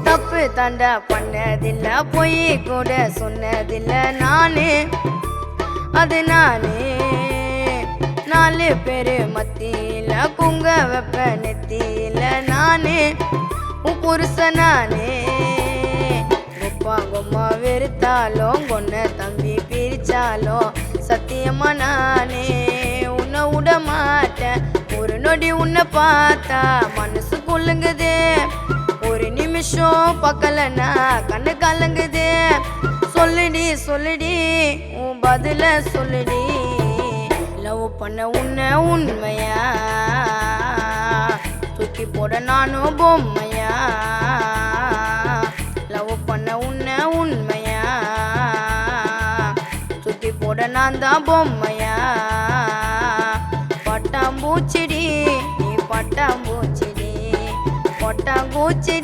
தப்பு தாண்டா பண்ணதில்ல பொய் கூட சொன்னதில்ல நானே அது நானே 4 பேரு மத்தியில குங்க வெப்ப நெத்தியில நானே உன் புருஷன் நானே குப்பா கும்மா வெறுத்தாலும் கொன்ன தம்பி பிரிச்சாலும் சத்தியமா நானே உன்னை விட மாட்டேன் ஒரு நொடி உன்னை பார்த்தா மனசு கொள்ளுங்குதே ஒரு நிமிஷம் பக்கலனா கண்ணு கலங்குதே சொல்லுடி சொல்லுடி உன் பதில சொல்லுடி லவ் பண்ண உன்னை உண்மையா தூக்கி போட நானும் பொம்மையா லவ் பண்ண உன்னை உண்மையா தூக்கி போட நான் தான் பொம்மையா பட்டாம்பூச்சிடி நீ பட்டாம்பூச்சிடி பட்டாம்பூச்சிடி